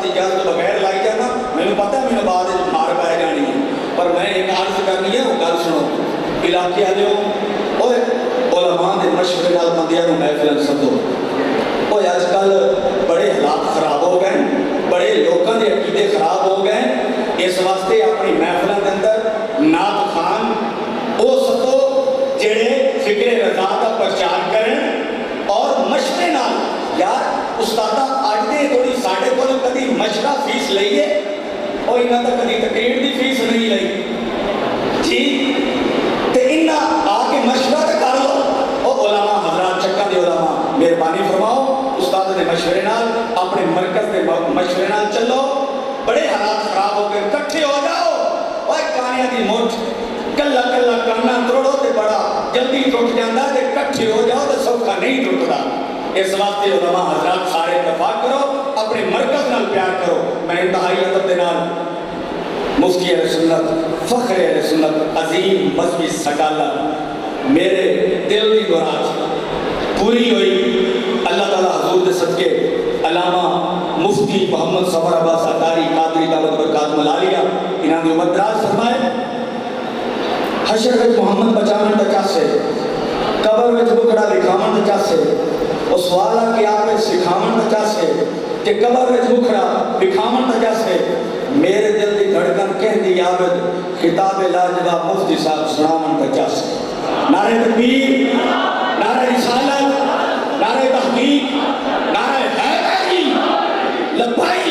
کی اجازت بغیر لائی جانا، میں پتا ہے میں بعد مار پائے جانی ہے، پر میں ایک عرض کرنی ہے، وہ گل سنو علاقے والے اوے علماء دے مشورے نال بندیاں نوں محفل سدو۔ اوے اج کل بڑے حالات خراب ہو گئے، بڑے لوگوں کے عقیدے خراب ہو گئے، اس واسطے اپنی محفلوں کے اندر نعت خان وہ سدو جڑے فکر رضا کا پرچار کرن اور مشورے نال یار استاد اج دے تھوڑی ساڈے کول کدی مشورہ فیس لئیے اور انہاں تا کدی تقریر دی فیس نہیں لئی جی تے انہاں آ کے مشورہ تے کر لو۔ او علماء حضرات چکا دے علماء مہربانی فرماؤ استاد دے مشورے نال اپنے مرکز دے مشورے نال چلو، بڑے حالات خراب ہو گئے، کٹھے ہو جاؤ۔ اوے کانیاں دی مٹھ کلا کلا کرنا توڑو تے بڑا جلدی ٹوٹ جاتا ہے، کٹھے ہو جاؤ تو سوکھا نہیں ٹوٹتا۔ اس واسطے علماء حضرات سارے اتفاق کرو، اپنے مرکز نال پیار کرو۔ میں انتہائی ادب دے نال مفتی اہل سنت فخر اہل سنت عظیم مذہبی سکالہ میرے دل کی مراد پوری ہوئی، اللہ تعالیٰ حضور دے صدقے علامہ مفتی محمد صفر عباس عطاری قادری دعوت برکات ملالیہ انہاں دی عمر دراز فرمائے۔ حشر وچ محمد بچاون دا چاسے، قبر وچ بکڑا لکھاون دا چاسے، او سوالا کہ آپ سکھاون دا چاسے کہ قبر وچ بکڑا لکھاون دا چاسے۔ میرے دل دی دھڑکن کہندی عابد خطاب لاجواب مفتی صاحب سناون دا چاسے۔ نعرہ تکبیر، نعرہ رسالت، نعرہ تحقیق، نعرہ حیدری، لبیک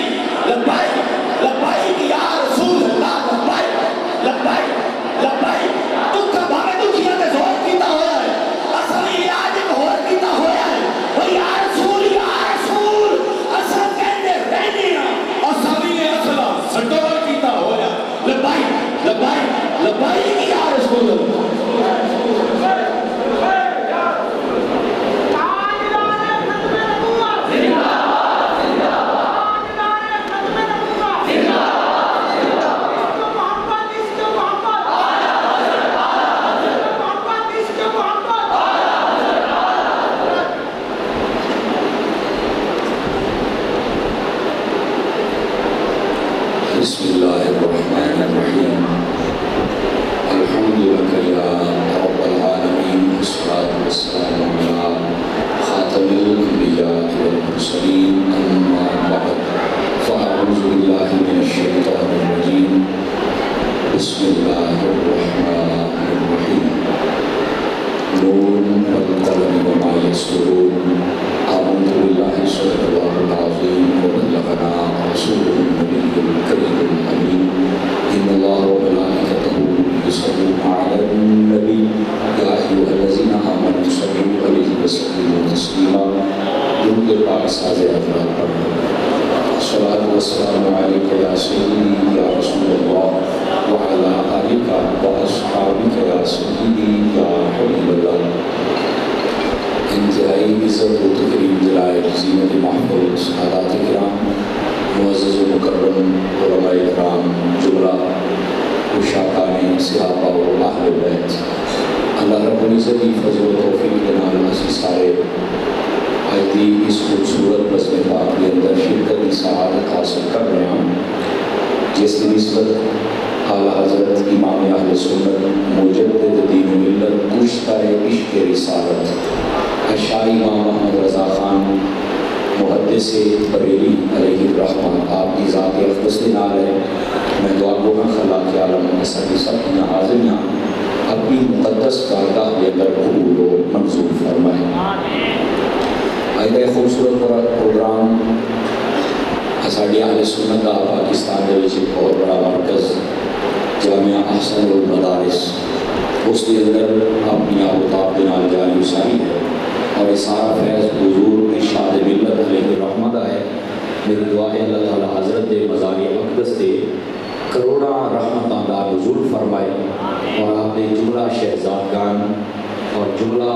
لبیک لبیک یا رسول اللہ، لبیک لبیک لبیک۔ تکا بھاوے دکھیا تے زور کیتا ہویا ہے، اصلی علاج ہور کیتا ہویا ہے۔ او یا رسول اصل کہندے رہنے ہاں، اصلی اصلا سٹور کیتا ہویا۔ لبیک لبیک لبیک یا رسول اللہ۔ بسم اللہ الرحمن الرحیم، الحمد لکا یا رب العالمین، والصلاة والسلام علی خاتم الانبیاء والمرسلین، اما بعد فاعوذ باللہ من الشیطان الرجیم، بسم اللہ الرحمن الرحیم، نون والقلم وما یسطرون، آمنت باللہ صدق اللہ العظیم وبلغنا رسول النبی الکریم الامین، ان اللہ وملائکتہ یصلون علی النبی یا ایھا الذین آمنوا صلوا علیہ وسلموا تسلیما۔ درود پاک ساز حضرات پڑھو۔ الصلاۃ والسلام علیک یا سیدی یا رسول اللہ وعلی آلک واصحابک یا سیدی یا حبیب اللہ۔ انتہائی عزت و تکریم دلائے زینت محفل سعادات کرام، معزز و مکرم علماء کرام، جملہ اشاقان صحابہ و اہل بیت، اللہ رب العزت کی فضل و توفیق کے نال اسی سارے آج دی اس خوبصورت بزم پاک کے اندر شرکت کی سعادت حاصل کر رہے ہیں، جس کی نسبت اعلیٰ حضرت امام اہل سنت مجدد دین و ملت کشتہ عشق رسالت اشائی امام محمد رضا خان محدث بریلی علیہ الرحمہ آپ کی ذات اقدس کے نال ہے۔ میں دعا کو خلا کے عالم سبھی سب حاضر یہاں اپنی مقدس بارگاہ کے اندر قبول و منظور فرمائے۔ آئندہ خوبصورت پروگرام ساڈی اہل سنت کا پاکستان کے ایک بہت بڑا مرکز جامعہ احسن المدارس، اس کے اندر اپنی آبتاب کے نال جاری اساری ہے اور یہ سارا فیض حضور ارشاد ملت علیہ الرحمہ دا ہے۔ میری دعا ہے اللہ تعالیٰ حضرت دے مزار اقدس دے کروڑا رحمتاں دا نزول فرمائے اور آپ دے جملہ شہزادگان اور جملہ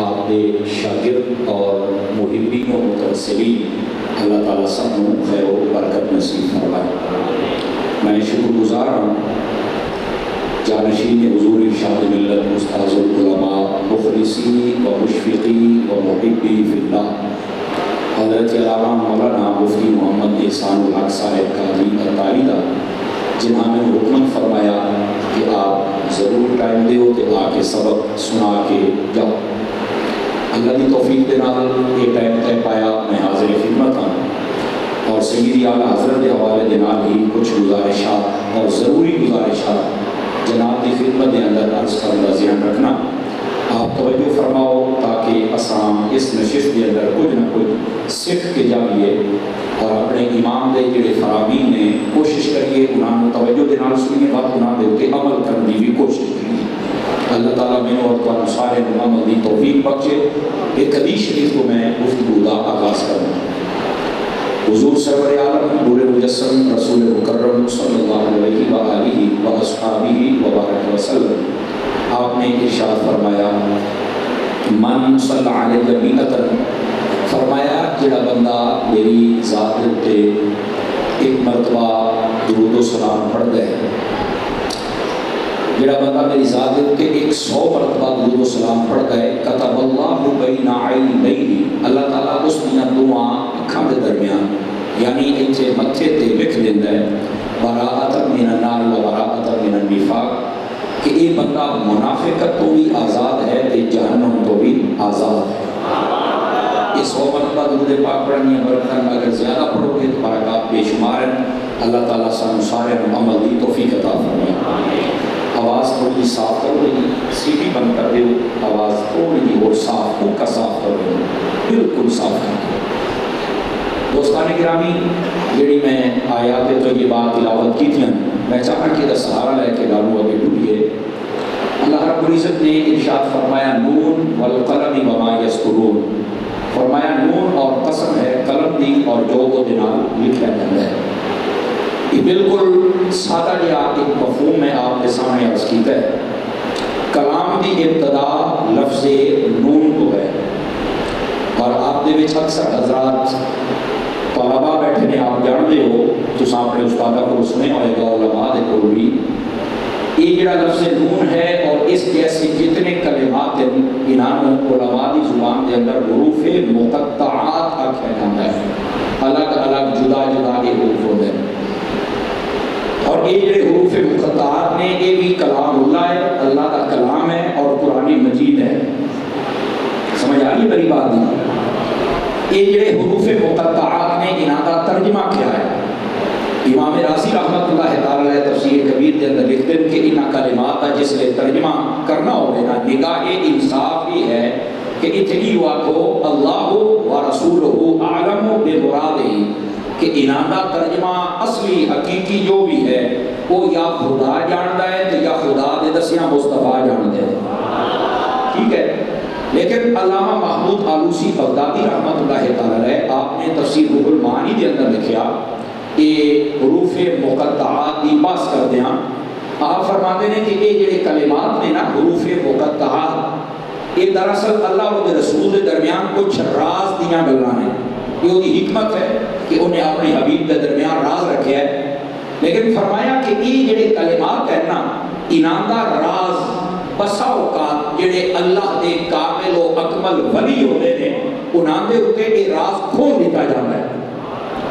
آپ دے شاگرد اور محبین و متوسلین اللہ تعالیٰ سب کو خیر و برکت نصیب فرمائے۔ میں شکر گزار ہوں جانشین حضور ارشاد ملت استاذ العلماء مخلصی و مشفقی و محبی فی اللہ حضرت علامہ مولانا مفتی محمد احسان الحق صاحب قاضی اطاری دا جنہوں نے حکم فرمایا کہ آپ ضرور ٹائم دیو کہ آ کے سبق سنا کے جاؤ. اللہ کی توفیق کے نال یہ ٹائم طے پایا میں حاضر خدمت ہوں اور سیدی اعلیٰ حضرت کے حوالے کے نال ہی کچھ گزارشات اور ضروری گزارشات جناب کی خدمت کے اندر عرض کرنے کا ذہن رکھنا. آپ توجہ فرماؤ تاکہ اساں اس نشست کے اندر کچھ نہ کچھ سیکھ کے جائیے اور اپنے امام دے جڑے فرامین نے کوشش کریے انہوں نے توجہ کے نال سنیے بات انہوں دے اتنے عمل کرنے کی بھی کوشش کریے. اللہ تعالیٰ میں اور تمہیں سارے عمل کی توفیق بخشے. ایک حدیث شریف کو میں گفتگو کا آغاز کروں. حضور سرور عالم نور مجسم رسول مکرم صلی اللہ علیہ وآلہ واصحابہ وبارک وسلم آپ نے ارشاد فرمایا من صلی علیہ میۃً فرمایا جڑا بندہ میری ذات تے ایک مرتبہ درود و سلام پڑھتا ہے جڑا بندہ میری ذات تے 100 مرتبہ درود و سلام پڑھتا ہے کتب اللہ بین عینیہ اللہ تعالیٰ اس دیاں دعا اکھاں دے درمیان یعنی ایتھے متھے تے لکھ دیندا ہے براءۃ من النار و براءۃ من النفاق کہ یہ بندہ منافقت تو بھی آزاد ہے تے جہنم تو بھی آزاد ہے. یہ 100 مرتبہ درود پاک پڑھنی ہے برکتاں اگر زیادہ پڑھو گے تو برکات بے شمار ہیں. اللہ تعالیٰ سانو سارے عمل دی توفیق عطا فرمائے. آواز تھوڑی صاف کرو گی سیٹی بند کر دو آواز تھوڑی اور صاف خوب کا صاف کر دو بالکل صاف کر دو. دوستان گرامی جڑی میں آیات تو یہ بات تلاوت کی تھی میں چاہتا کہ دا سہارا لے کے ڈالوں آگے ڈولیے. اللہ رب العزت نے ارشاد فرمایا نون والقلم وما یسطرون فرمایا نون اور قسم ہے قلم دی اور جو وہ دنال لکھا جاتا ہے. یہ بالکل سادہ جہا ایک مفہوم میں آپ کے سامنے عرض کیتا ہے. کلام دی ابتدا لفظ نون کو ہے اور آپ دے وچ اکثر حضرات طلباء بیٹھے نے آپ جانتے ہو تو اپنے استادہ کو سنے ہوئے گا علماء دے کو بھی یہ جڑا لفظ نون ہے اور اس جیسے جتنے کلمات ہیں انہوں علماء دی زبان دے اندر حروف مقطعات آکھا جاتا ہے. الگ الگ جدا جدا کے حروف ہوتے ہیں اور یہ جڑے حروف مقطعات نے یہ بھی کلام اللہ ہے اللہ کا کلام ہے اور قرآن مجید ہے. سمجھ آ رہی بڑی بات نہیں. یہ جڑے حروف مقطعات نے انہاں کا ترجمہ کیا ہے امام رازی رحمت اللہ تعالی علیہ تفسیر کبیر کے اندر لکھتے ہیں کہ انہاں کلمات کا جس لئے ترجمہ کرنا ہوگا نا نگاہ انصاف بھی ہے کہ اتنی واقعو اللہ و رسولہ اعلم بمرادہ کہ انہاں کا ترجمہ اصلی حقیقی جو بھی ہے وہ یا خدا جانتا ہے تو یا خدا دے دسیاں مصطفیٰ جانتے ہیں. ٹھیک ہے. لیکن علامہ محمود آلوسی بغدادی رحمت اللہ تعالی علیہ آپ نے تفسیر روح المعانی کے اندر لکھیا یہ حروف مقطعات کی بحث کرتے ہیں. آپ فرماتے ہیں کہ یہ جڑے کلمات نے نا حروف مقطعات یہ دراصل اللہ و رسول کے درمیان کچھ راز دیاں گلاں ہیں. یہ وہی حکمت ہے کہ انہیں اپنے حبیب کے درمیان راز رکھا ہے. لیکن فرمایا کہ یہ جڑے کلمات ہیں نا انہاں دا راز بسا اوقات جڑے اللہ دے کامل و اکمل ولی ہوتے ہیں انہاں دے اوتے یہ راز کھول دیتا جاتا ہے.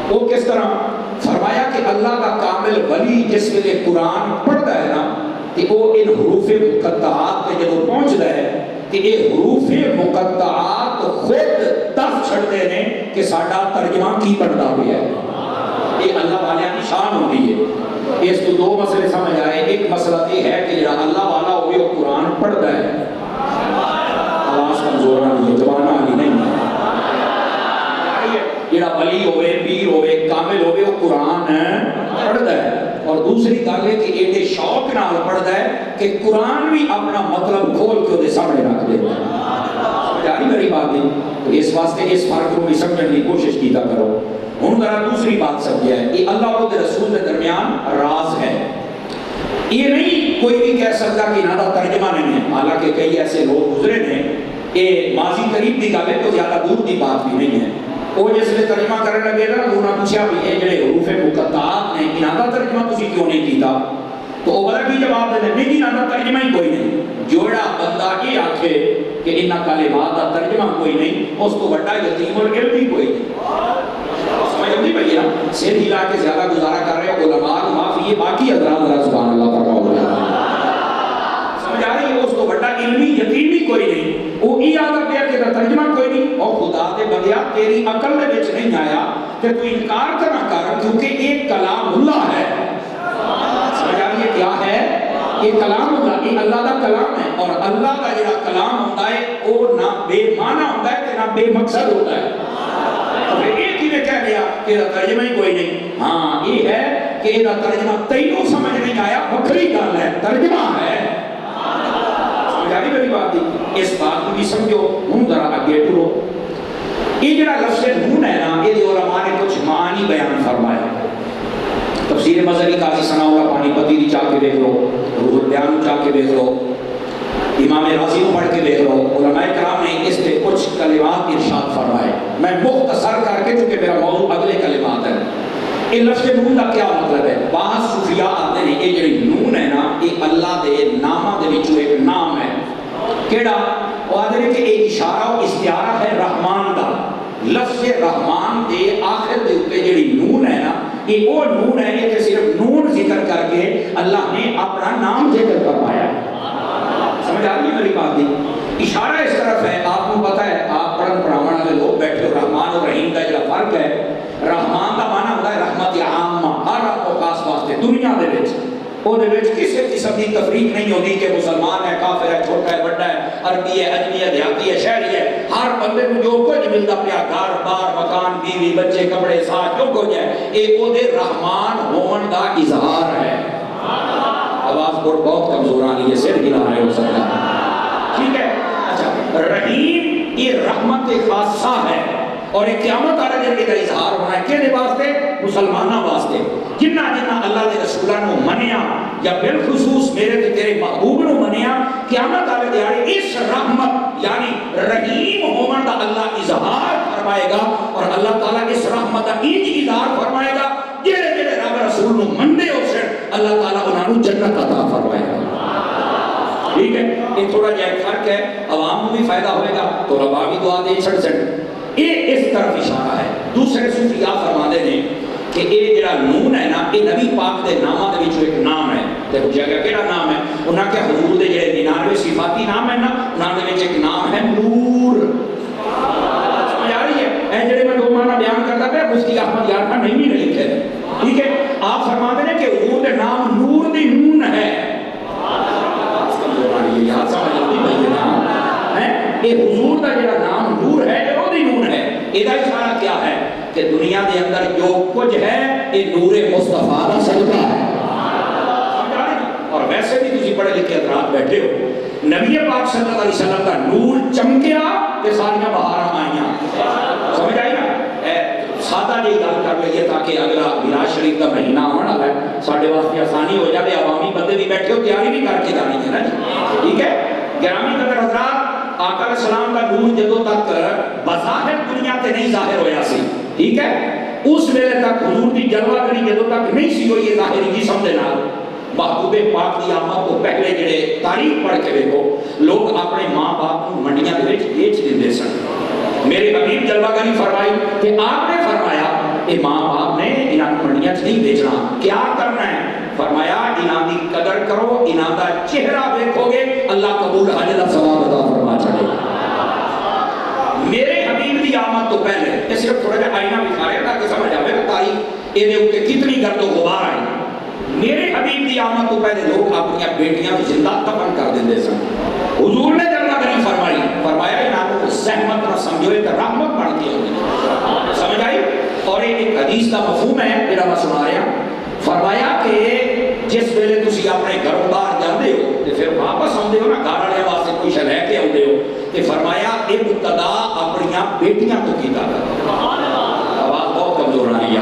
وہ کس طرح فرمایا کہ اللہ کا کامل ولی جس ویلے قرآن پڑھتا ہے نا کہ وہ ان حروف مقطعات پہ جب پہنچتا ہے کہ یہ حروف مقطعات خود دف چھڑتے ہیں کہ ساڈا ترجمہ کی پڑھتا ہوا ہے. یہ اللہ والے کی شان ہوتی ہے. اس کو دو مسئلے سمجھ آئے. ایک مسئلہ یہ ہے کہ جہاں اللہ والا ہوئے وہ قرآن پڑھتا ہے. آواز کمزور نہیں ہے زبان آگی نہیں ہے. جہاں ولی ہوئے پیر ہوئے کامل ہوئے وہ قرآن پڑھتا ہے. اور دوسری گل ہے کہ ایڈے شوق نال پڑھتا ہے کہ قرآن بھی اپنا مطلب کھول کے سامنے رکھ دیتا ہے. جاری میری بات نہیں. تو اس واسطے اس فرق کو بھی سمجھنے کی کوشش کیتا کرو. ہوں ذرا دوسری بات سمجھا ہے یہ اللہ و رسول کے درمیان راز ہے. یہ نہیں کوئی بھی کہہ سکتا کہ انہاں دا ترجمہ نہیں ہے. حالانکہ کئی ایسے لوگ گزرے ہیں یہ ماضی قریب کی گل ہے تو زیادہ دور کی بات بھی نہیں ہے. وہ جس نے ترجمہ کرنے لگے نا انہوں نے پوچھا بھی یہ جڑے حروف مقطعات نے انہاں دا ترجمہ تسی کیوں نہیں کیتا. تو وہ بڑا کی جواب دے نہیں نہ ترجمہ ہی کوئی نہیں. جوڑا بندہ یہ آکھے کہ ان کلمات کا ترجمہ کوئی نہیں اس کو بڑا یتیم العلم ہی کوئی نہیں. سمجھ نہیں پئی نا؟ سر ہلا کے زیادہ گزارا کر رہے ہو علماء معافی یہ باقی حضرات ذرا سبحان اللہ فرماؤ. سمجھ آ رہی ہے؟ اس کو بڑا علمی یتیم ہی کوئی نہیں. وہ یہ آدھا پیا کہ ترجمہ کوئی نہیں. اور خدا دے بندیا تیری عقل دے وچ نہیں آیا کہ تو انکار تو نہ کر کیونکہ ایک کلام اللہ ہے. سمجھ آ رہی ہے کیا ہے؟ یہ کلام اللہ، یہ اللہ دا کلام ہے. اور اللہ کا جڑا کلام ہوتا ہے وہ نہ بے معنی ہوتا ہے کہ نہ بے مقصد ہوتا ہے. ایک ہی میں کہہ لیا کہ یہ ترجمہ ہی کوئی نہیں. ہاں یہ ہے کہ یہ ترجمہ تینوں سمجھ نہیں آیا بکری گل ہے ترجمہ ہے. سمجھ آ رہی میری بات دی؟ اس بات کو بھی سمجھو. ہوں ذرا آگے ٹرو. یہ جڑا لفظ نون ہے نا یہ علماء نے کچھ معانی بیان فرمایا. تفسیر مظہری قاضی ثناء اللہ پانی پتی دی چاہ کے دیکھ لو، روح البیان چاہ کے دیکھ لو، امام رازی کو پڑھ کے دیکھ لو. علماء کرام نے اس پہ کچھ کلمات ارشاد فرمائے. میں مختصر کر کے چونکہ میرا موضوع اگلے کلمات ہے. یہ لفظ نون کا کیا مطلب ہے؟ بعض صوفیاء آتے ہیں یہ جڑی نون ہے نا یہ اللہ دے نامہ دے وچوں ایک نام ہے. کیڑا؟ وہ آتے ہیں کہ ایک اشارہ و استعارہ ہے رحمان دا. لفظ رحمان دے آخر دے اوپر جڑی نون ہے نا یہ وہ نون ہے کہ صرف نون ذکر کر کے اللہ نے اپنا نام ذکر فرمایا. سمجھ آ رہی ہے میری بات دی؟ اشارہ اس طرف ہے. آپ کو پتہ ہے آپ پڑھن پڑھاون والے لوگ بیٹھے ہو رحمان اور رحیم کا جو فرق ہے رحمان کا معنی ہوتا ہے رحمت عامہ ہر آپ کو خاص واسطے دنیا دے وچ. وہ دے وچ کسی قسم کی تفریق نہیں ہوتی کہ مسلمان ہے کافر ہے چھوٹا ہے بڑا ہے عربی ہے اجمی ہے دیہاتی ہے شہری ہے. ہر بندے کو جو کچھ ملتا پیا گھر بار مکان بیوی بچے کپڑے ساتھ جو کچھ ہے یہ وہ دے رحمان ہون دا اظہار ہے. آواز بہت کمزور آ رہی ہے سر ہلا رہے ہو سکتا ہے. ٹھیک ہے. اچھا رحیم یہ رحمت خاصہ ہے اور ایک قیامت آ رہا ہے کہ اظہار ہونا ہے کہنے واسطے مسلمانوں واسطے جنہ جنہ اللہ کے رسولوں کو منیا یا بالخصوص میرے تے تیرے محبوب کو منیا قیامت والے دیہڑے اس رحمت یعنی رحیم ہون دا اللہ اظہار فرمائے گا. اور اللہ تعالیٰ اس رحمت کا انج اظہار فرمائے گا جڑے جڑے رب رسول کو مننے ہو سن اللہ تعالیٰ انہوں جنت عطا فرمائے گا. ٹھیک ہے. یہ تھوڑا جہا فرق ہے عوام کو بھی فائدہ ہوئے گا تو ربا بھی دعا دے چھڑ سن. یہ اس طرف اشارہ ہے. دوسرے صوفیاء فرماتے ہیں کہ یہ جڑا نون ہے نا یہ نبی پاک دے نامہ دے وچوں ایک نام ہے. دیکھو جگہ کیڑا نام ہے؟ انہاں کہ حضور دے جڑے 99 صفاتی نام ہے نا انہاں دے وچ ایک نام ہے نور. سمجھ آ رہی ہے؟ اے جڑے میں دو معنی بیان کرتا پیا مفتی احمد یار خان نہیں بھی لکھے. ٹھیک ہے. آپ فرماتے ہیں کہ حضور دے نام نور دی نون ہے. یاد سمجھ آتی بھائی نام ہے یہ حضور کا جڑا نام نور ہے یہ وہ دی نون ہے. یہ اشارہ کیا ہے کہ دنیا دے اندر جو کچھ ہے یہ نور مصطفیٰ کا صدقہ ہے. اور ویسے بھی تسی پڑھے لکھے حضرات بیٹھے ہو نبی پاک صلی اللہ علیہ وسلم کا نور چمکیا کہ ساریاں بہاراں آئیاں. سمجھ آئی نا؟ سادہ جی گل کر لئیے تاکہ اگلا میلاد شریف کا مہینہ آنے والا ہے ساڈے واسطے آسانی ہو جائے. عوامی بندے بھی بیٹھے ہو تیاری بھی کر کے جانی ہے نا جی. ٹھیک ہے. گرامی قدر حضرات آقا علیہ السلام کا نور جدوں تک بظاہر دنیا تے نہیں ظاہر ہویا سی. ٹھیک ہے. اس ویلے تک حضور دی جلوہ گری جدوں تک نہیں سی ہوئی ظاہری جسم دے نال. محبوب پاک دی آمد تو پہلے جڑے تاریخ پڑھ کے دیکھو لوگ اپنے ماں باپ کو منڈیاں دے وچ بیچ دیندے سن. میرے حبیب جلوہ گری فرمائی کہ آپ نے فرمایا کہ ماں باپ نے انہاں منڈیاں نہیں بیچنا کیا کرنا ہے؟ فرمایا انہاں دی قدر کرو انہاں دا چہرہ دیکھو گے اللہ قبول حج دا ثواب عطا فرما چاہے. میرے حبیب دی آمد تو پہلے یہ صرف تھوڑا جہا آئینہ دکھا رہے تاکہ سمجھ آئے گا تاریخ یہ اوپر کتنی گرد و غبار آئی. میرے حبیب دی آمد تو پہلے لوگ اپنی بیٹیاں کو زندہ دفن کر دیندے سن. حضور نے جلوہ گری فرمائی فرمایا انہاں کو زحمت نہ سمجھو ایک رحمت بن کے ہوگی. سمجھ آئی؟ اور ایک حدیث کا مفہوم ہے جڑا میں سنا رہا فرمایا کہ جس ویلے تسی اپنے گھروں باہر جاندے ہو تے پھر واپس آندے ہو نا گھر والے واسطے کچھ لے کے آندے ہو تے فرمایا ابتدا اپنی بیٹیاں تو کیتا کرو. آواز بہت کمزور آ رہی ہے.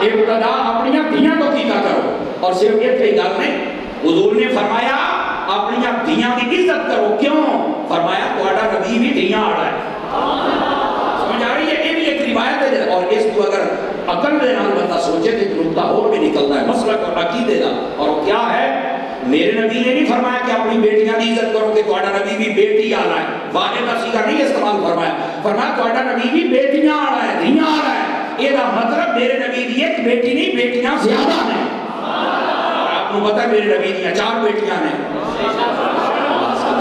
ابتدا اپنی دھیاں تو کیتا کرو. اور صرف یہ تھی گل نہیں حضور نے فرمایا اپنی دھیاں کی عزت کرو. کیوں؟ فرمایا تہاڈا نبی بھی دھیاں آڑا ہے. سمجھ آ رہی ہے؟ یہ بھی ایک روایت ہے اور اس کو اگر عقل دے نال بندہ سوچے تو ایک نقطہ اور بھی نکلتا ہے مسلک اور عقیدے کا. اور کیا میرے نبی نے نہیں فرمایا کہ اپنی بیٹیاں کی عزت کرو کہ تہاڈا نبی بھی بیٹی والا ہے، واحد کا صیغہ نہیں استعمال فرمایا، فرمایا تہاڈا نبی بھی بیٹیاں والا ہے، دھیاں والا ہے۔ یہ مطلب میرے نبی دی ایک بیٹی نہیں، بیٹیاں زیادہ ہیں۔ آپ کو پتا ہے میرے نبی دی 4 بیٹیاں ہیں۔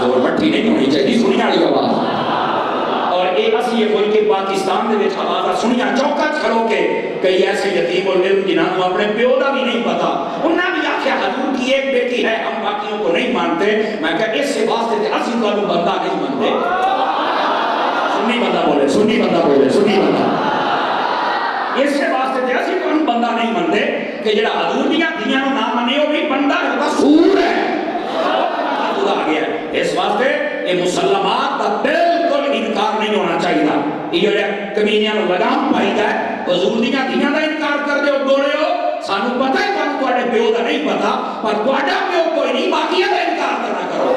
زور مٹھی نہیں ہونی چاہیے، سنی والی آواز۔ اور ایک اسی یہ ملک پاکستان دے وچ آواز سنیاں چوکٹ کھڑو کے کئی ایسے یتیم العلم جنہاں کو اپنے پیو دا بھی نہیں پتا، انہاں بھی آخیا حضور کی ایک بیٹی ہے، ہم باقیوں کو نہیں مانتے۔ میں کہا اس سے واسطے تے اسی کو بندہ نہیں مانتے۔ سنی بندہ بولے، سنی بندہ بولے، سنی بندہ، اس سے واسطے تے اسی کو بندہ نہیں مانتے کہ جڑا حضور دیاں دھیاں نو نہ منے وہ بھی بندہ ہے، وہ سور ہے، خدا آ گیا۔ اس واسطے یہ مسلمات کا بالکل انکار نہیں ہونا چاہیے۔ یہ جو کمینیاں نو لگام پائی جائے، حضور دیاں دھیاں دا انکار کر دے گوڑے ہو، سانو پتہ ہے تانوں تواڈے پیو دا نہیں پتا، پر تواڈا پیو کوئی نہیں، باقیاں دا انکار کرنا کرو۔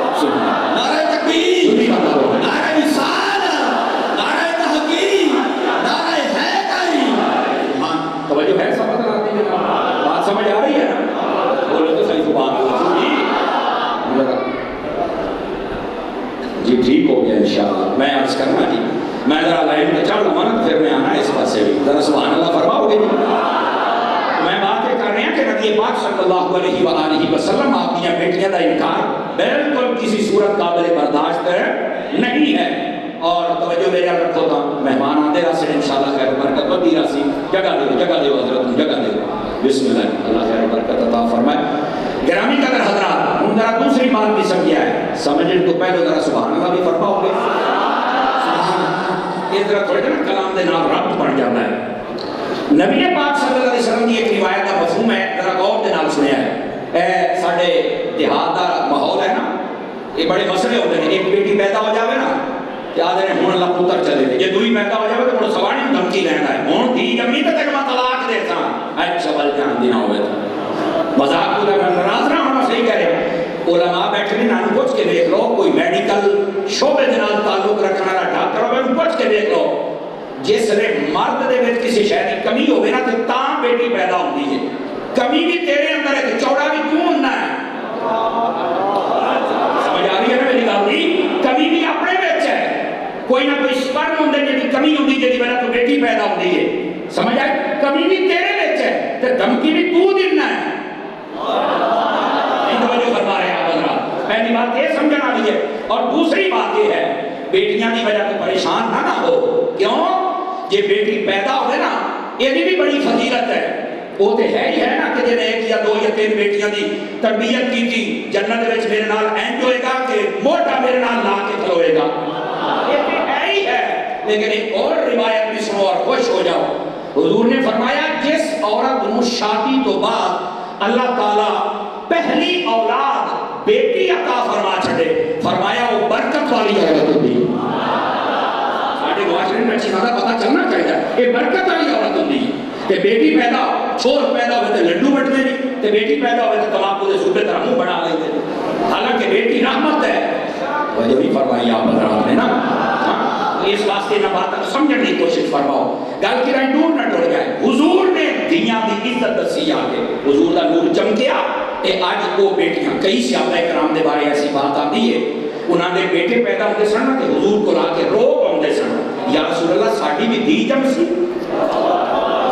نعرہ تکبیر، نعرہ رسالت، نعرہ تحقیق، نعرہ حیدری۔ توجہ ہے، سمجھ آتی ہے، بات سمجھ آ رہی ہے نا؟ بولے تو صحیح زبان جی ٹھیک ہو گیا انشاءاللہ۔ میں عرض کرنا جی، میں ذرا لائن پہ چڑھ لوں نا، پھر میں آنا اس پاسے بھی، ذرا سبحان اللہ فرماؤ گے جی؟ میں بات یہ کر رہے ہیں کہ نبی پاک صلی اللہ علیہ وآلہ وسلم آپ کی بیٹیاں دا انکار بالکل کسی صورت قابل برداشت نہیں ہے۔ اور توجہ میرے رکھو تھا، مہمان آتے رہا سے انشاءاللہ خیر برکت بدی رہا سی، جگہ دے حضرت، جگہ دے۔ بسم اللہ، اللہ خیر برکت عطا فرمائے۔ گرامی قدر حضرات، ہم ذرا دوسری بات بھی سمجھا ہے، سمجھنے تو پہلے ذرا سبحان اللہ بھی فرماؤ گے؟ یہ ذرا تھوڑے نا کلام دے نام ربط بن جاتا ہے۔ نبی پاک صلی اللہ علیہ وسلم کی ایک روایت کا مفہوم ہے، ذرا غور دے نال سنیا ہے۔ اے ساڈے دیہات دا ماحول ہے نا، یہ بڑے مسئلے ہوتے ہیں۔ ایک بیٹی پیدا ہو جاوے نا کہ آدھے نے ہون اللہ پتر چلے گئے، جے دوئی پیدا ہو جاوے تو ہن سواری نوں دھمکی لینا ہے، ہن دھی جمی تے تک میں طلاق دیتا ہوں۔ اچھا بل جان دینا ہوئے تو مذاق کو لگا، ناراض نہ ہونا، صحیح کہہ رہے ہیں۔ علماء بیٹھے نے نام پوچھ کے دیکھ لو، کوئی میڈیکل شعبے دے نال تعلق رکھنے والا ڈاکٹر ہوگا، انہوں پوچھ کے دیکھ لو، جس نے مرد دے وچ کسی شے دی کمی ہوگی نا تے تاں بیٹی پیدا ہوندی ہے۔ کمی بھی تیرے اندر ہے تے چوڑا بھی کیوں ہونا ہے؟ سمجھ آ رہی ہے نا میری گل دی؟ کمی بھی اپنے وچ ہے، کوئی نہ کوئی سپرم ہوندے جدی کمی ہوندی جدی وجہ تو بیٹی پیدا ہوندی ہے۔ سمجھ آئی؟ کمی بھی تیرے وچ ہے تے دھمکی بھی تو دینا ہے۔ توجہ فرما رہے ہیں آپ حضرات، پہلی بات یہ سمجھنا والی ہے۔ اور دوسری بات یہ ہے، بیٹیاں کی وجہ تو پریشان نہ ہو، کیوں؟ یہ بیٹی پیدا ہوئے نا، یہ بھی بڑی فضیلت ہے۔ وہ تو ہے ہی ہے نا کہ جنہیں 1 یا 2 یا 3 بیٹیاں دی تربیت کی تھی، جنت وچ میرے نال اینج ہوئے گا کہ موٹا میرے نال لا کے کھلوئے گا، یہ تو ہے ہی ہے۔ لیکن ایک اور روایت بھی سنو اور خوش ہو جاؤ۔ حضور نے فرمایا جس عورت نو شادی تو بعد اللہ تعالیٰ پہلی اولاد بیٹی عطا فرما چھڑے، فرمایا وہ برکت والی عورت ہوتی ہے۔ ساڑھے معاشرے میں اچھی بات پتہ چلنا چاہیے، یہ برکت والی عورت ہوتی ہے کہ بیٹی پیدا چھوڑ پیدا ہوئے تھے لڈو بٹنے نہیں، تے بیٹی پیدا ہوئے تھے تماکو دے صوبے طرح منہ بنا لیتے، حالانکہ بیٹی رحمت ہے۔ وجہ بھی فرمائی آپ حضرات نے نا، اس واسطے نہ بات سمجھنے کی کوشش فرماؤ، گل کی رائے دور نہ ٹوڑ جائے۔ حضور نے دنیا دی عزت دسی آگے، حضور دا نور چمکیا، اے آج وہ بیٹیاں کئی صحابہ کرام دے بارے ایسی بات آتی ہے، انہاں دے بیٹے پیدا ہوتے سن کہ حضور کو لا کے رو پاؤندے سن، یا رسول اللہ ساڈی بھی دھی جم سی،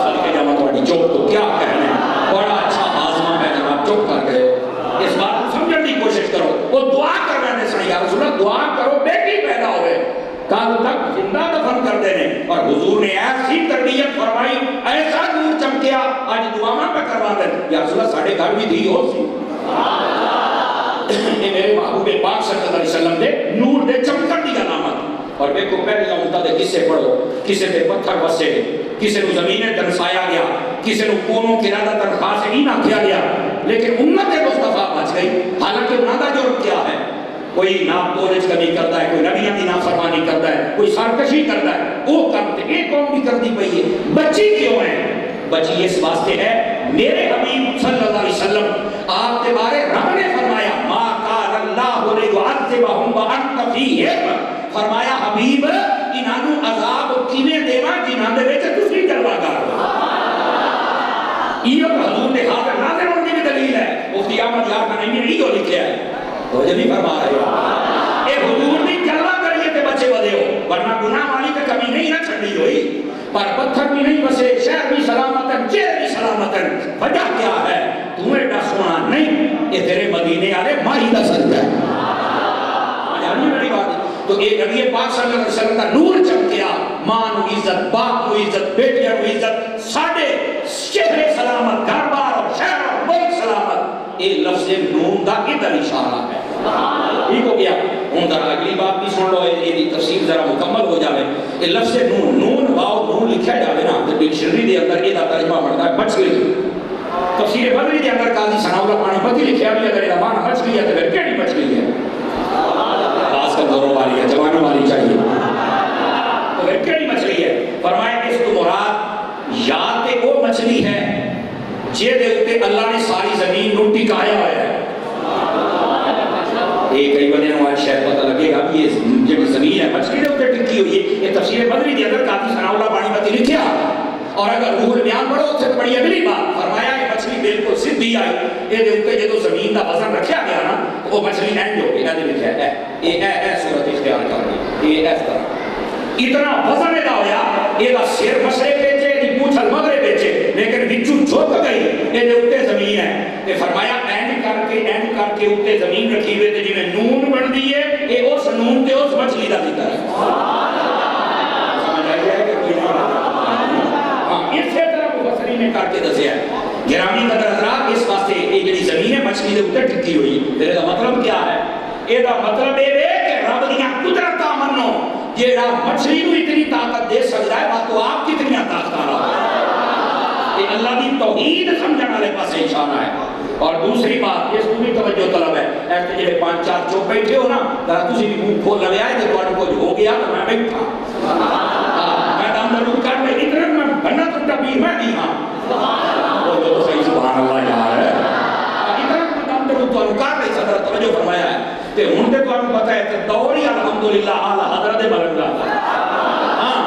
صدقے جاواں تہاڈی چپ تو کیا کہنے، بڑا اچھا ہاضمہ ہے جناب، چپ کر گئے۔ اس بات کو سمجھنے کی کوشش کرو، وہ دعا کر رہے سن، یا رسول اللہ دعا کرو بیٹی پیدا ہوئے، کل تک زندہ دفن کر دینے، اور حضور نے ایسی تربیت فرمائی، ایسا نور چمکیا، آج دعاواں پہ کروا دیں، یا رسول اللہ ساڑھے گھر بھی دی ہو سی۔ یہ میرے محبوب پاک صلی اللہ علیہ وسلم دے نور دے چمکن دی علامت۔ اور دیکھو پہلی امتہ دے کسے پڑھو، کسے دے پتھر بسے، کسے نو زمینیں ترسایا گیا، کسے نو کونوں کی رادہ تنخواہ سے ہی نہ کیا گیا، لیکن امت مصطفیٰ بچ گئی۔ حالانکہ انہاں دا جرم کیا ہے؟ کوئی نام تولج کمی کرتا ہے، کوئی نبیوں کی نافرمانی کرتا ہے، کوئی سرکشی کرتا ہے، وہ کرتے ایک قوم بھی کرتی پئی ہے۔ بچی کیوں ہے؟ بچی اس واسطے ہے، میرے حبیب صلی اللہ علیہ وسلم آپ کے بارے رب نے فرمایا ما کان اللہ لیعذبہم وانت فیہم، فرمایا حبیب انہاں نوں عذاب کیویں دیواں جنہاں دے وچ تسی جلوہ گر ہو، یہ حضور نے حاضر ناظر ہونے کی دلیل ہے. مفتی احمد یار خان نے نہیں جو لکھا ہے تو یہ نہیں فرما رہے ہو اے حضور نے گلا کریے تے بچے ودے ہو ورنہ گناہ والی تے کمی نہیں نہ چھڑی ہوئی پر پتھر بھی نہیں بسے شہر بھی سلامت ہے چہر بھی سلامت ہے. وجہ کیا ہے؟ تو ایڈا سونا نہیں یہ تیرے مدینے والے ماہی دا صدقہ ہے. جانیے بڑی بات ہے. تو ایک نبی پاک صلی اللہ علیہ وسلم کا نور چمکیا ماں نو عزت باپ نو عزت بیٹیاں نو عزت ساڈے چہرے سلامت گھر بار اور شہر اور ملک سلامت. یہ لفظ نون دا ادھر اشارہ ہے. ٹھیک ہو گیا. ہوں ذرا اگلی بات بھی سن لو یہ تفسیر ذرا مکمل ہو جائے. یہ لفظ نون نون واو نون لکھا جائے نا تو ڈکشنری دے اندر یہ ترجمہ بنتا ہے مچھلی. تفسیر بدری دے اندر قاضی ثناء اللہ پانی پتی لکھا بھی اگر یہ معنی مچھلی ہے تو پھر کیڑی مچھلی ہے؟ خاص کر دوروں والی ہے جوانوں والی چاہیے تو پھر کیڑی مچھلی ہے؟ فرمایا اس کو مراد یا تے وہ مچھلی ہے جے دے اوتے اللہ نے ساری زمین نو ٹکایا ہوا ہے. یہ کئی بندے نو آج شاید پتہ لگے گا کہ یہ جو زمین ہے مچھلی دے اوتے ٹکی ہوئی ہے. یہ تفسیر بدری دے اندر قاضی ثناء اللہ پانی پتی لکھیا اور اگر روح البیان پڑھو تو بڑی اگلی بات فرمایا یہ مچھلی بالکل سیدھی آئی یہ دے اوتے جدوں زمین دا وزن رکھیا گیا نا تو وہ مچھلی اینڈ ہو گیا. یہ لکھا ہے اے صورت اختیار کر رہی یہ اس طرح اتنا وزن ادا ہویا یہ سر مشرق پیچھے دی پوچھ مغرب پیچھے لیکن وچوں جھک گئی یہ دے اوتے زمین ہے. تے فرمایا اینڈ کر کے اوتے زمین رکھی ہوئے تے جویں نون بندی ہے یہ اس نون تے اس مچھلی دا ذکر ہے. سمجھ آئی ہے کہ کوئی نہیں؟ اسی طرح مفسرین نے کر کے دسیا ہے. گرامی قدر حضرات اس واسطے یہ جڑی زمین ہے مچھلی دے اوتے ٹکی ہوئی تے دا مطلب کیا ہے؟ یہ دا مطلب یہ ہے کہ رب دیاں قدرتاں منو جیڑا مچھلی کو اتنی طاقت دے سکتا ہے بات تو آپ کتنی طاقت آ رہا ہے. یہ اللہ کی توحید سمجھنے والے پاس اشارہ ہے. اور دوسری بات اس کو بھی توجہ طلب ہے ایسے جڑے 5-4 چوپ بیٹھے ہو نا ذرا تسی بھی منہ کھول لے آئے تو تواڈے کچھ ہو گیا تو میں بیٹھا میں دم درود کر میں اتنا میں بننا تو تبیر میں نہیں ہاں وہ تو صحیح سبحان اللہ یار ہے اتنا میں دم درود تو کر نہیں سکتا. توجہ فرمایا ہے تے ہن تے تانوں پتہ ہے کہ دوری الحمدللہ اعلی حضرت ملنگا ہاں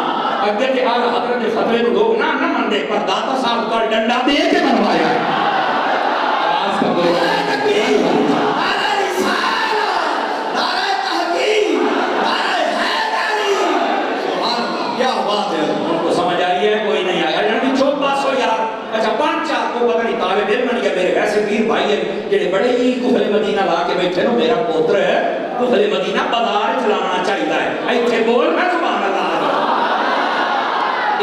اگے تے اعلی حضرت دے فتوی نو لوگ نہ مندے پر داتا صاحب کا ڈنڈا دے کے منوایا ہے. آواز کا دور کیا بات ہے کو سمجھ آئی ہے کوئی نہیں آیا یعنی چوپ باس ہو یار. اچھا 5-4 کو پتہ نہیں طالب علم بن گیا میرے ویسے پیر بھائی ہے جڑے بڑے ہی کفل مدینہ لا کے بیٹھے نو میرا پوتر ہے کفل مدینہ بازار چلانا چاہیے ہے ایتھے بول میں سبحان اللہ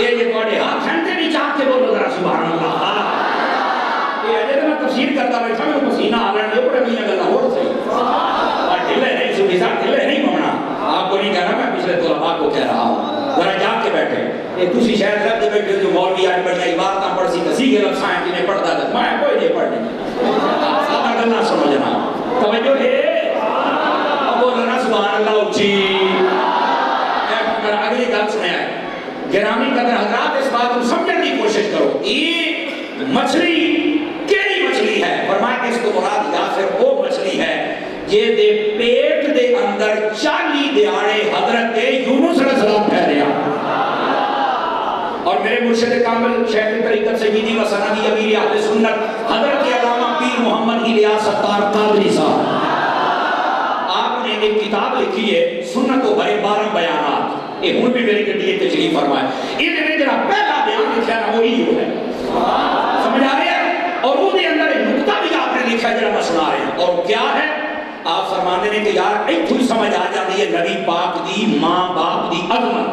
یہ جو تواڈے ہاتھ ہیں تے بھی چاہ کے بولو ذرا سبحان اللہ. یہ اجے میں تفسیر کرتا بیٹھا میں پسینہ آ رہا ہے بڑے میاں گلا ہو صحیح اور ڈھلے نہیں سبھی صاحب ڈھلے نہیں ممنا آپ کو نہیں کہنا میں پچھلے طلباء کو کہہ رہا ہوں ذرا جاگ کے بیٹھے. یہ تسی شاید رب دے بیٹھے جو مولوی آج بڑی عبارتاں پڑھ سی کسی کے لفظ ہیں جنہیں پڑھتا تھا میں کوئی نہیں پڑھنے سادہ گلا سمجھنا توجہ ہے اب بولنا سبحان اللہ اچھی. اگلی گل سنیا ہے گرامی قدر حضرات اس بات کو سمجھنے کی کوشش کرو. یہ مچھلی کیڑی مچھلی ہے؟ فرمایا اس کو مراد یا پھر وہ مچھلی ہے یہ دے پیٹ دے اندر 40 دیہاڑے حضرت یونس علیہ السلام ٹھہریا. اور میرے مرشد کامل شیخ طریقت سیدی و سندی امیر اہل سنت حضرت علامہ پیر محمد الیاس ستار قادری صاحب آپ نے ایک کتاب لکھی ہے سنت و بھرے 12 بیانات. یہ ہوں بھی میری گڈی تشریف فرمائے ان میں جڑا پہلا بیان لکھا ہے وہی ہے سمجھ آ رہے ہیں اور وہ دے اندر ایک نقطہ بھی آپ نے لکھا ہے جڑا میں سنا رہے ہیں اور کیا ہے آپ فرمانے نے کہ یار ایک تھوڑی سمجھ آ جاتی ہے نبی پاک دی ماں باپ دی عظمت.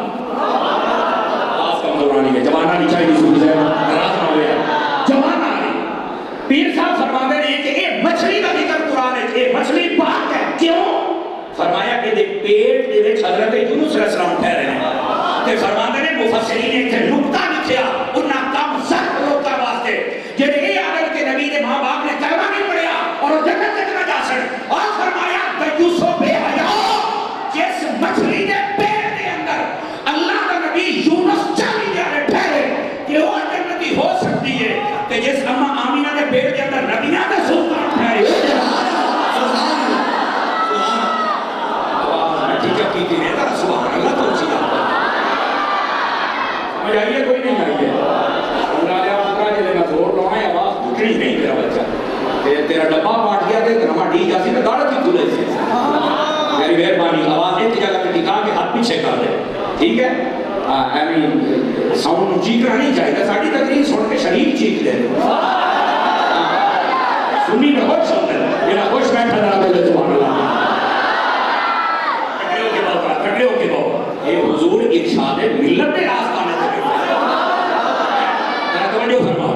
آج کا مدورانی ہے جوانہ نہیں چاہیے سوچ ہے راز نہ ہوئے جوانہ نہیں. پیر صاحب فرمانے نے کہ یہ مچھلی کا ذکر قرآن ہے یہ مچھلی پاک ہے کیوں؟ فرمایا کہ دے پیٹ دے وچ حضرت یونس علیہ السلام ٹھہرے ہیں تے فرمانے نے مفسرین نے ایک نقطہ لکھیا انہاں کم سخت لوکاں واسطے جڑے یہ آدم کے نبی دے ماں باپ نے کلمہ نہیں پڑھیا اور وہ جنت تک نہ جا سکے اور فرمایا کہ یوسف بے حیا جس مچھلی دے پیٹ دے اندر اللہ کا نبی یونس 40 دیہاڑے ٹھہرے کہ وہ جنتی ہو سکتی ہے کہ جس اماں آمینہ دے پیٹ دے اندر نبیاں دے سلطان ٹھہرے سبحان اللہ تو اچھی سمجھ آئیے کوئی نہیں آئیے اللہ علیہ وسلم جلے میں زور لونا ہے ٹھکری نہیں میرا بچہ تیرا ڈبا پاٹ گیا کہ ہمارا ڈی جاسی تو داڑھ کی کھلے سے میری مہربانی آواز ایک جگہ پہ ٹکا کے ہاتھ پیچھے کر دے ٹھیک ہے ساؤنڈ چیخنا نہیں چاہیے ساری تقریر سن کے شریف چیخ دے سنی میں خوش ہوتا ہے میرا خوش بیٹھا نہ بولے سبحان اللہ کھڑے ہو کے بہت یہ حضور ارشاد ملت کے آستانے سے ذرا توجہ فرماؤ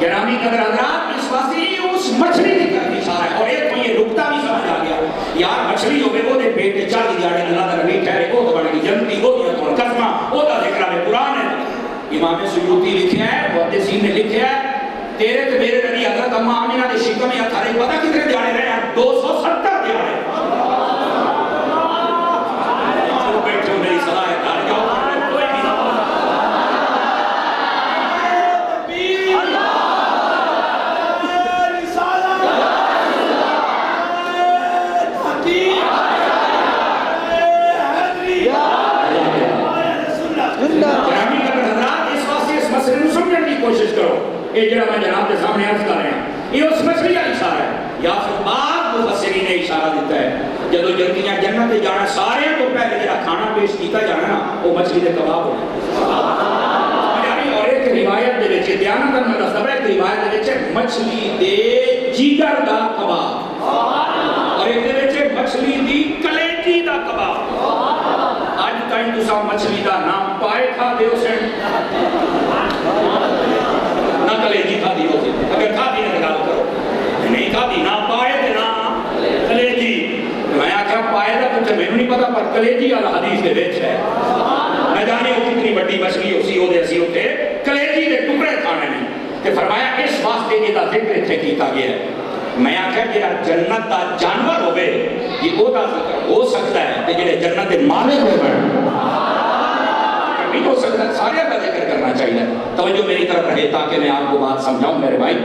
گرامی قدر حضرات اس واسطے اس مچھلی کی طرف اشارہ ہے اور ایک تو یہ نقطہ بھی سمجھ آ گیا یار مچھلی ہوگی وہ دے پیٹ کے چالی دیاڑے اللہ کا نبی ٹھہرے وہ تو بڑے کی جنتی وہ دیا تو قسمہ وہ دا ذکر میں قرآن ہے امام سیوطی لکھا ہے محدثین نے لکھا ہے تیرے تے میرے نبی حضرت اماں آمینہ دے شکم میں ہتھارے پتہ کتنے دیاڑے رہے ہیں 270 دیاڑے بیٹھو میری صلاح ہے کار جاؤ کوئی بھی نہ کوشش کرو یہ جڑا میں جناب کے سامنے عرض کر رہے ہیں یہ اس مچھلی کا اشارہ ہے یا پھر بعض مفسرین نے اشارہ دیتا ہے جدو جنتیاں جنت جانا سارے تو پہلے جڑا کھانا پیش کیتا جانا نا وہ مچھلی دے کباب ہونا اور ایک روایت دے وچ دیانت میں دسدا ہے ایک روایت دے وچ مچھلی دے جگر دا کباب اور ایک دے وچ مچھلی دی کلیجی دا کباب اج تائیں تساں مچھلی دا نام پائے کھا دیو سن نہ کلیجی کھا دی ہوتی اگر کھا دی نہ گل کرو نہیں کھا دی نہ پائے تے نہ کلیجی میں آخیا پائے دا کچھ میں نہیں پتا پر کلیجی والا حدیث دے وچ ہے نہ جانے وہ کتنی بڑی مچھلی اسی او دے اسی اوتے کلیجی دے ٹکڑے کھانے نے تے فرمایا اس واسطے یہ دا ذکر اتنے کیتا گیا ہے میں آخیا کہ جنت دا جانور ہوے یہ او دا ذکر ہو سکتا ہے تے جڑے جنت دے مالک ہوے نہیں ہو سکتا سارے کا ذکر کرنا چاہیے توجہ میری طرف رہے تاکہ میں آپ کو بات سمجھاؤں میرے بھائی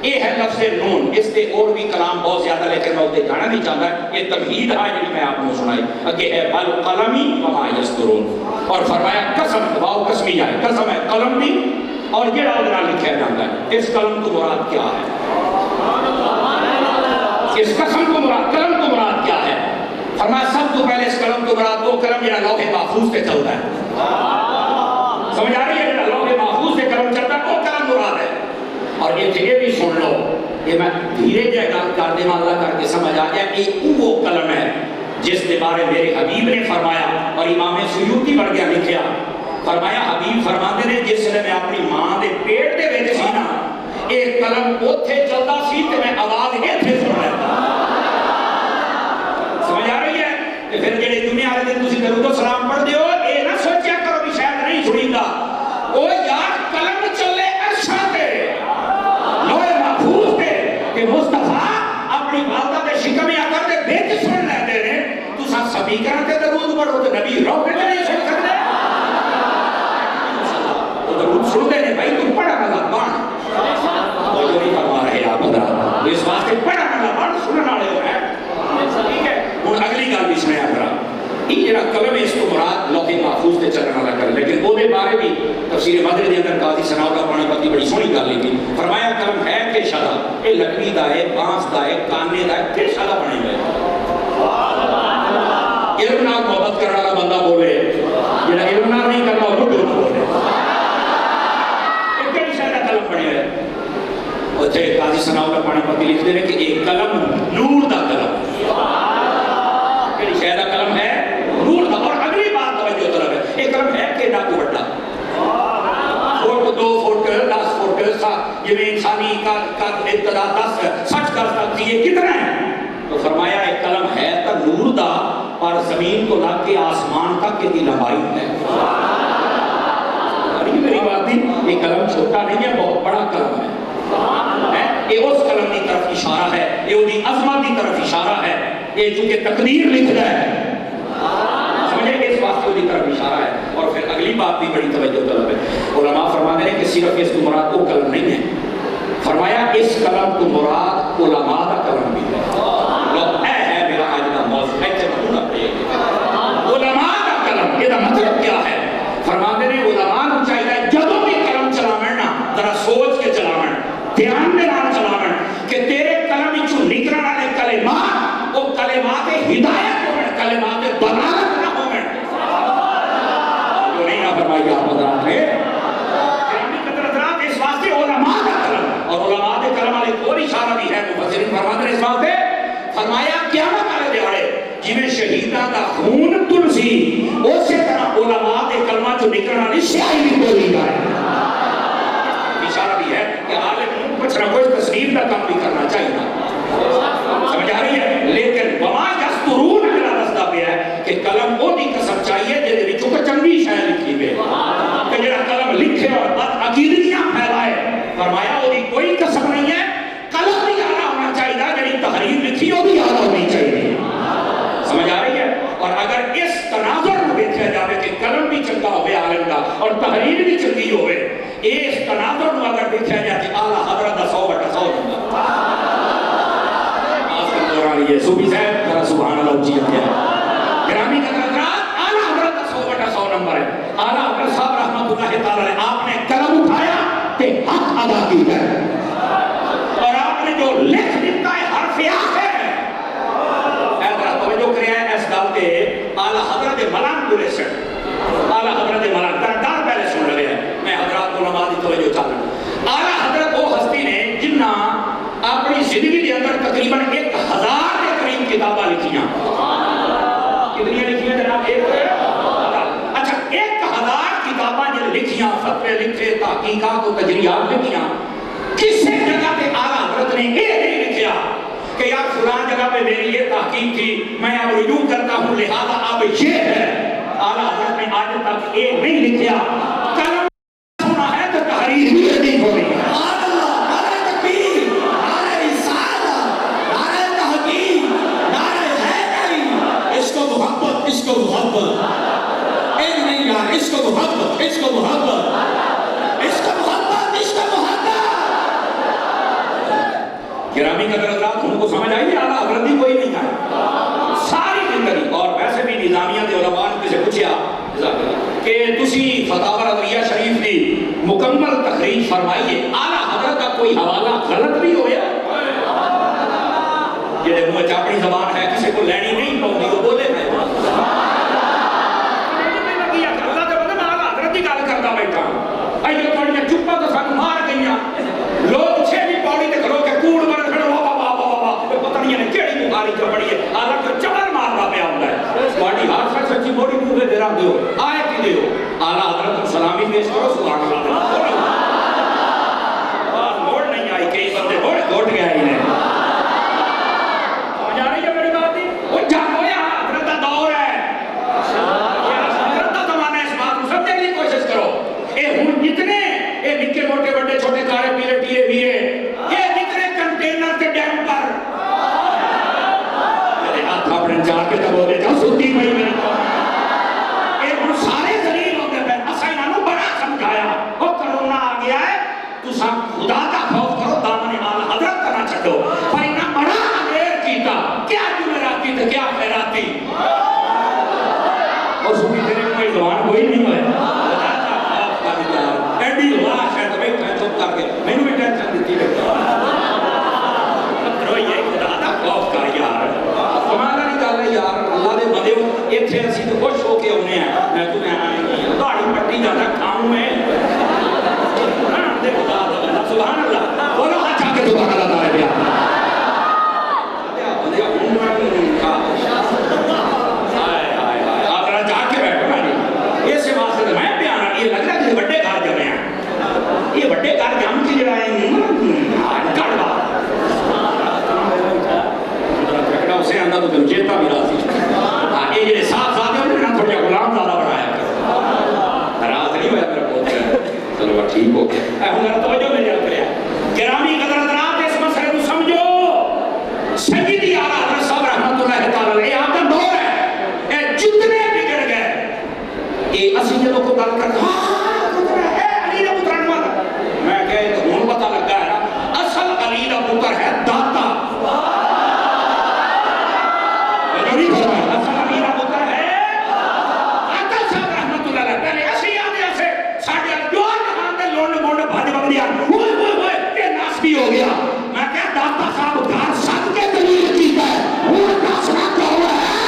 یہ ہے لفظ نون اس سے اور بھی کلام بہت زیادہ لیکن میں اسے جانا نہیں چاہتا یہ تمہید ہے جنہی میں آپ کو سنائی کہ ہے والقلمی وما یسطرون اور فرمایا قسم واو قسمی جائے قسم ہے قلم بھی اور یہ ادنا لکھا جاتا ہے اس قلم کو مراد کیا ہے اس قسم کو مراد قلم کو مراد کیا ہے فرمایا سب تو پہلے اس قلم کو مراد وہ قلم جنہا لوح محفوظ پہ چلتا ہے سمجھ آ رہی ہے جنہا لوح محفوظ پہ قلم چلتا ہے وہ قلم مراد ہے اور یہ بھی سن لو یہ میں دھیرے جائے گا کر دے اللہ کر کے سمجھ آ جائے کہ وہ قلم ہے جس کے بارے میرے حبیب نے فرمایا اور امام سیوطی بڑھ گیا لکھیا فرمایا حبیب فرماتے نے جس نے میں اپنی ماں دے پیٹ دے وچ سی نا ایک قلم اوتھے چلدا سی تے میں آواز ایتھے سن لیتا سمجھ آ رہی ہے کہ پھر جڑے دنیا والے دن تسی درود و سلام پڑھ دیو اے نہ سوچیا کرو بھی شاید نہیں سنیندا او یار قلم چلے عرشاں تے لوح محفوظ تے کہ مصطفیٰ اپنی والدہ دے شکم اگر دے وچ سن لیندے نے تساں سپیکر تے درود پڑھو تے نبی روک کے نہیں سن سکدے درود سنتے ہیں بھائی تم پڑھا ملا بان وہ جو نہیں فرما رہے آپ حضرات اس واسطے پڑھا ملا بان سننے والے ہو ہیں ٹھیک ہے اور اگلی گل بھی سنیا حضرات یہ جڑا قلم ہے اس کو مراد لوح محفوظ تے چلنے والا کر لیکن وہ دے بارے بھی تفسیر مدری دے اندر قاضی ثناءاللہ پانی پتی بڑی سونی گل لکھی فرمایا قلم ہے کہ شالا یہ لکڑی دا ہے بانس دا ہے کانے دا ہے کہ شالا بنے ہوئے علم نال محبت کرنے والا بندہ بولے جڑا علم نال نہیں کرنا وہ لوٹ بولے قاضی ثناءاللہ پانی پتی لکھتے ہیں کہ ایک قلم نور دا قلم کیڑی شے دا قلم ہے نور دا اور اگلی بات توجہ طلب ہے ایک قلم ہے کہ نہ کو بڑا فٹ 2 فٹ 10 فٹ یہ انسانی کا ابتدا 10 60 تک یہ کتنا ہے تو فرمایا ایک قلم ہے تا نور دا اور زمین کو لگ کے آسمان تک کی لمبائی ہے میری بات نہیں یہ قلم چھوٹا نہیں ہے بہت بڑا قلم ہے یہ اس قلم کی طرف اشارہ ہے یہ وہ عظمت کی طرف اشارہ ہے یہ چونکہ تقدیر لکھ رہا ہے سمجھے اس واسطے وہ طرف اشارہ ہے اور پھر اگلی بات بھی بڑی توجہ طلب ہے علماء فرماتے ہیں کہ صرف اس کو مراد وہ قلم نہیں ہے فرمایا اس قلم کو مراد علماء کا قلم بھی ہے لوگ اے ہے میرا آج کا موضوع ہے علماء کا قلم یہ مطلب کیا ہے فرماتے ہیں علماء کو چاہیے جدوں بھی قلم چلاویں نا ذرا سوچ کے چلاویں دھیان دے نال چلاون کہ تیرے کلم وچوں نکلن والے کلمات او کلمات ہدایت ہون، کلمات ضلالت نہ ہون۔ جو نہیں نہ فرمائی آپ حضرات نے اس واسطے علماء کا کلم اور علماء کے کلم والے کو اشارہ بھی ہے مفسرین فرماتے ہیں اس واسطے فرمایا قیامت والے دیہاڑے جویں شہیداں دا خون تلسی اسی طرح علماء کے کلماں چوں نکلن والی سیاہی بھی بولی جائے۔ اشارہ بھی ہے کہ عالم کچھ نہ کچھ تصنیف کا کام بھی کرنا چاہیے، سمجھ آ رہی ہے؟ لیکن وما یسترون اگلا دستا پہ ہے کہ قلم وہ دی قسم چاہیے جہدے وچوں کوئی چنگی شے لکھی ہوئے کہ جڑا قلم لکھے اور بد عقیدگیاں پھیلائے، فرمایا وہ دی کوئی قسم نہیں ہے۔ قلم بھی اعلیٰ ہونا چاہیے، جڑی تحریر لکھی وہ بھی اعلیٰ ہونی چاہیے، سمجھ آ رہی ہے؟ اور اگر اس تناظر میں دیکھا جاوے کہ قلم بھی چنگا ہوئے عالم کا اور تحریر بھی چنگی ہوئے، اس تناظر میں اگر دیکھا جائے کہ اعلیٰ حضرت 100/100 نمبر یہ صوفی صاحب ذرا سبحان اللہ اچھی ہے گرامی کا حضرات، اعلیٰ حضرت 100/100 نمبر ہے۔ اعلیٰ حضرت صاحب رحمۃ اللہ تعالی علیہ آپ نے قلم اٹھایا تے حق ادا کی ہے اور آپ نے جو لکھ دیتا ہے حرف آخر ہے۔ اے ذرا توجہ کرے اس گل تے اعلیٰ حضرت ملان پورے سن اعلیٰ حضرت ملان دردار پہلے سن لگے ہیں، میں حضرات کو نماز دی توجہ چاہوں۔ اعلیٰ حضرت وہ ہستی نے جنہ اپنی زندگی کے اندر تقریباً 1000 کے قریب کتاباں لکھیاں۔ کتنی لکھیاں جناب؟ 1000۔ اچھا 1000 کتاباں جن لکھیاں، فتوے لکھے، تحقیقات و تجریات لکھیاں، کسی جگہ پہ اعلیٰ حضرت نے یہ نہیں لکھیا کہ یار فلان جگہ پہ میری یہ تحقیق تھی، میں اب رجوع کرتا ہوں لہذا اب یہ ہے۔ اعلیٰ حضرت نے آج تک یہ نہیں لکھیا۔ قلم سنا ہے تو تحریر بھی نہیں ہو رہی ہے۔ عشق و محبت ایک نہیں یار، عشق و محبت، عشق و محبت، عشق و محبت، عشق و محبت۔ گرامی قدر حضرات ان کو سمجھ آئی اعلیٰ حضرت بھی کوئی نہیں ہے ساری زندگی۔ اور ویسے بھی نظامیہ کے علماء نے کسی پوچھا کہ تسی فتاوی رضویہ شریف کی مکمل تخریج فرمائیے، اعلیٰ حضرت کا کوئی حوالہ غلط بھی ہویا؟ یہ منہ چاپڑی زبان ہے، کسی کو لینی نہیں پاؤں وہ بولے میں اللہ کے بندے میں اعلیٰ حضرت کی گل کرتا بیٹھا ہوں۔ ایو تھوڑیاں چپا تو سانو مار گئیاں، لوگ چھویں پاڑی تے کھلو کے کوڑ بن کھڑے واہ واہ واہ واہ، پتہ نہیں ہے کیڑی بخاری جو پڑی ہے، اعلیٰ کو چبر مارنا پیا ہوندا ہے۔ تہاڈی ہر شخص سچی موڑی منہ تے رکھ دیو، آئے کی دیو، اعلیٰ حضرت کو سلامی پیش کرو، سبحان اللہ۔ موڑ نہیں آئی، کئی بندے موڑ گھٹ گئے ہی نہیں۔ جتنے یہ نکے موٹے بڑے چھوٹے کارے پیلے ٹیے بیرے یہ نکلے کنٹینر کے ڈیم پر میرے ہاتھ اپنے جا کے جب ہوتے جاؤ سوتی بھائی میری کو یہ ہم سارے ذلیل ہوتے ہیں۔ اسا انہوں بڑا سمجھایا وہ کرونا آ گیا ہے تو سب خدا کا خوف کرو، دامن اعلیٰ حضرت کرنا چھڑو، پر انہوں بڑا دیر کیتا کیا جمعراتی تھے کیا خیراتی اور سوٹی تیرے کوئی زبان کوئی نہیں ہوئے ایڈی لاش ہے تو بیٹھا ہے چپ کر کے میں نے بھی ٹینشن دیتی بیٹھا روئیے خدا دا خوف کر یار تمہارا نہیں کر رہے یار اللہ دے بندے ہو اتنے اسی تو خوش ہو کے ہونے ہیں میں تمہیں آئیں داڑھی پٹی جاتا کھاؤں میں سبحان اللہ بولو ہاں چاہ کے سبحان اللہ تعالی بیا آپ ذرا جا کے بیٹھو نا یہ سے واسطے میں بیان یہ لگ رہا ہے کہ بڑے گھر جمع ہیں یہ بڑے گھر جم کے جڑائیں کی ہو گیا؟ میں کہا داتا صاحب گھر سد کے دلیل کی ہے وہ دسنا کیا ہوا ہے؟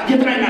جتنا